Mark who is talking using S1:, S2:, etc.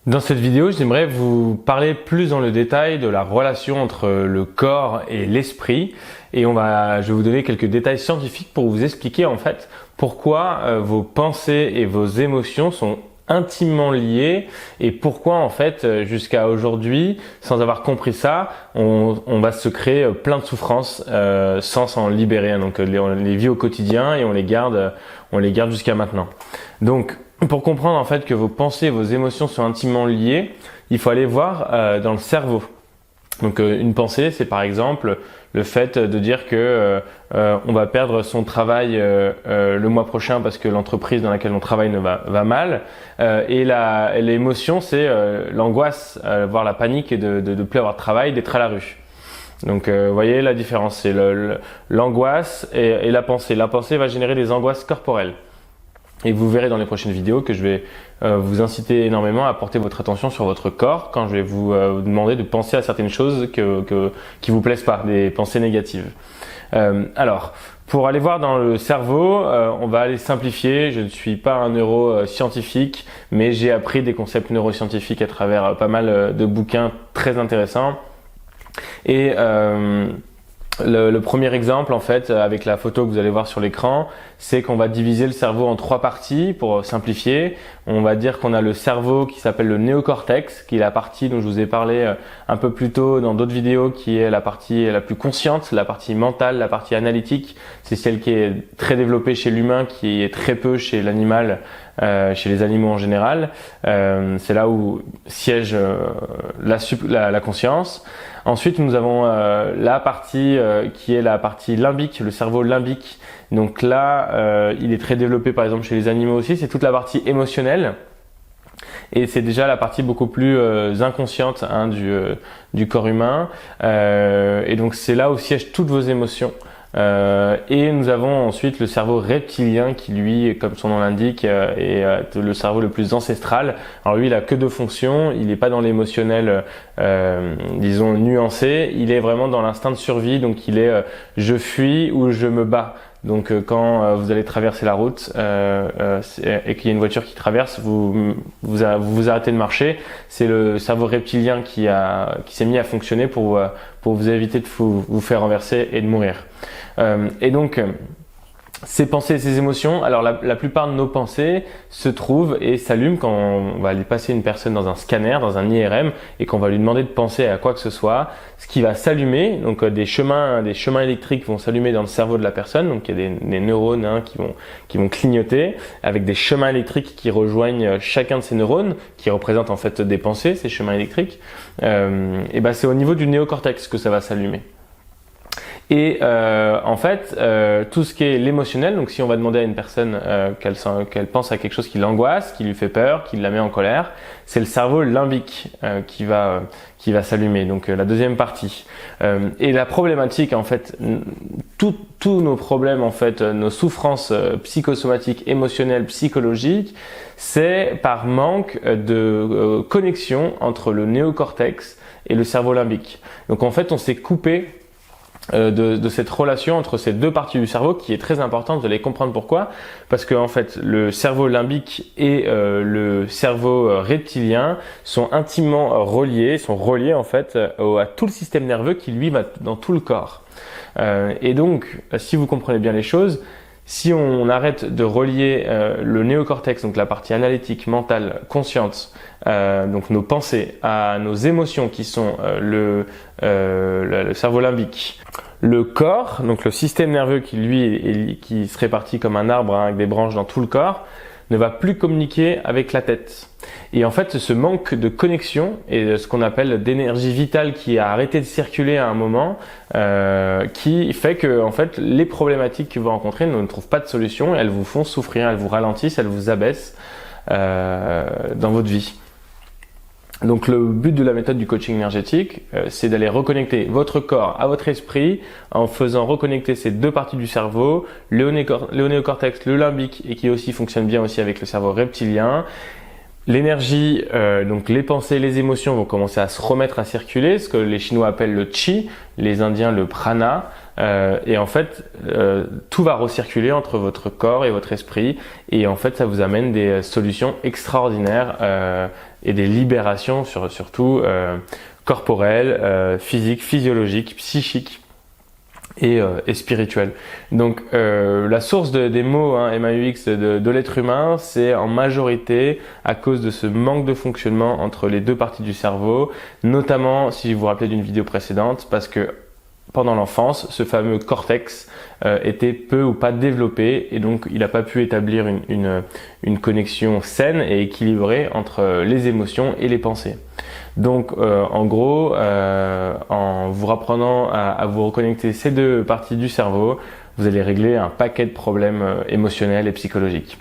S1: Dans cette vidéo, j'aimerais vous parler plus dans le détail de la relation entre le corps et l'esprit et je vais vous donner quelques détails scientifiques pour vous expliquer en fait pourquoi vos pensées et vos émotions sont intimement liées et pourquoi en fait jusqu'à aujourd'hui, sans avoir compris ça, on va se créer plein de souffrances sans s'en libérer. Donc on les vit au quotidien et on les garde jusqu'à maintenant. Donc pour comprendre en fait que vos pensées et vos émotions sont intimement liées, il faut aller voir dans le cerveau. Donc une pensée, c'est par exemple le fait de dire que on va perdre son travail le mois prochain parce que l'entreprise dans laquelle on travaille va mal. Et l'émotion, c'est l'angoisse, voire la panique et de plus avoir de travail, d'être à la rue. Donc vous voyez la différence, c'est l'angoisse et la pensée. La pensée va générer des angoisses corporelles. Et vous verrez dans les prochaines vidéos que je vais vous inciter énormément à porter votre attention sur votre corps quand je vais vous demander de penser à certaines choses qui vous plaisent pas, des pensées négatives. Alors, pour aller voir dans le cerveau, on va aller simplifier. Je ne suis pas un neuroscientifique, mais j'ai appris des concepts neuroscientifiques à travers pas mal de bouquins très intéressants. Et le premier exemple en fait avec la photo que vous allez voir sur l'écran, c'est qu'on va diviser le cerveau en 3 parties pour simplifier. On va dire qu'on a le cerveau qui s'appelle le néocortex, qui est la partie dont je vous ai parlé un peu plus tôt dans d'autres vidéos, qui est la partie la plus consciente, la partie mentale, la partie analytique. C'est celle qui est très développée chez l'humain, qui est très peu chez l'animal, chez les animaux en général. C'est là où siège la conscience. Ensuite, nous avons la partie qui est la partie limbique, le cerveau limbique. Donc là, il est très développé par exemple chez les animaux aussi. C'est toute la partie émotionnelle. Et c'est déjà la partie beaucoup plus inconsciente du corps humain. Et donc c'est là où siègent toutes vos émotions. Et nous avons ensuite le cerveau reptilien qui lui, comme son nom l'indique, est le cerveau le plus ancestral. Alors lui, il a que 2 fonctions. Il n'est pas dans l'émotionnel, disons nuancé. Il est vraiment dans l'instinct de survie. Donc il est je fuis ou je me bats. Donc quand vous allez traverser la route et qu'il y a une voiture qui traverse, vous arrêtez de marcher. C'est le cerveau reptilien qui s'est mis à fonctionner pour vous éviter de vous faire renverser et de mourir. Et donc ces pensées et ces émotions, alors la plupart de nos pensées se trouvent et s'allument quand on va aller passer une personne dans un scanner, dans un IRM, et qu'on va lui demander de penser à quoi que ce soit. Ce qui va s'allumer, donc des chemins électriques vont s'allumer dans le cerveau de la personne, donc il y a des neurones qui vont clignoter avec des chemins électriques qui rejoignent chacun de ces neurones, qui représentent en fait des pensées, ces chemins électriques. Et ben c'est au niveau du néocortex que ça va s'allumer. Et en fait, tout ce qui est l'émotionnel, donc si on va demander à une personne qu'elle pense à quelque chose qui l'angoisse, qui lui fait peur, qui la met en colère, c'est le cerveau limbique qui va s'allumer, donc la deuxième partie. Et la problématique, en fait, tous nos problèmes, en fait, nos souffrances psychosomatiques, émotionnelles, psychologiques, c'est par manque de connexion entre le néocortex et le cerveau limbique. Donc en fait, on s'est coupé de cette relation entre ces 2 parties du cerveau qui est très importante. Vous allez comprendre pourquoi. Parce que en fait, le cerveau limbique et le cerveau reptilien sont intimement reliés, en fait à tout le système nerveux qui lui va dans tout le corps. Et donc, si vous comprenez bien les choses, si on arrête de relier le néocortex, donc la partie analytique, mentale, consciente, donc nos pensées, à nos émotions qui sont le cerveau limbique, le corps, donc le système nerveux qui se répartit comme un arbre avec des branches dans tout le corps, ne va plus communiquer avec la tête. Et en fait, ce manque de connexion et ce qu'on appelle d'énergie vitale qui a arrêté de circuler à un moment, qui fait que en fait, les problématiques que vous rencontrez ne trouvent pas de solution, elles vous font souffrir, elles vous ralentissent, elles vous abaissent dans votre vie. Donc le but de la méthode du coaching énergétique, c'est d'aller reconnecter votre corps à votre esprit en faisant reconnecter ces 2 parties du cerveau, le néocortex, le limbique, et qui aussi fonctionne bien aussi avec le cerveau reptilien, L'énergie, donc les pensées, les émotions vont commencer à se remettre à circuler, ce que les Chinois appellent le Qi, les Indiens le Prana. Et en fait, tout va recirculer entre votre corps et votre esprit. Et en fait, ça vous amène des solutions extraordinaires et des libérations surtout corporelles, physiques, physiologiques, psychiques et spirituel. Donc la source des mots MAUX de l'être humain, c'est en majorité à cause de ce manque de fonctionnement entre les deux parties du cerveau, notamment si vous vous rappelez d'une vidéo précédente, parce que pendant l'enfance, ce fameux cortex était peu ou pas développé et donc il n'a pas pu établir une connexion saine et équilibrée entre les émotions et les pensées. Donc en gros, en vous apprenant à vous reconnecter ces deux parties du cerveau, vous allez régler un paquet de problèmes émotionnels et psychologiques.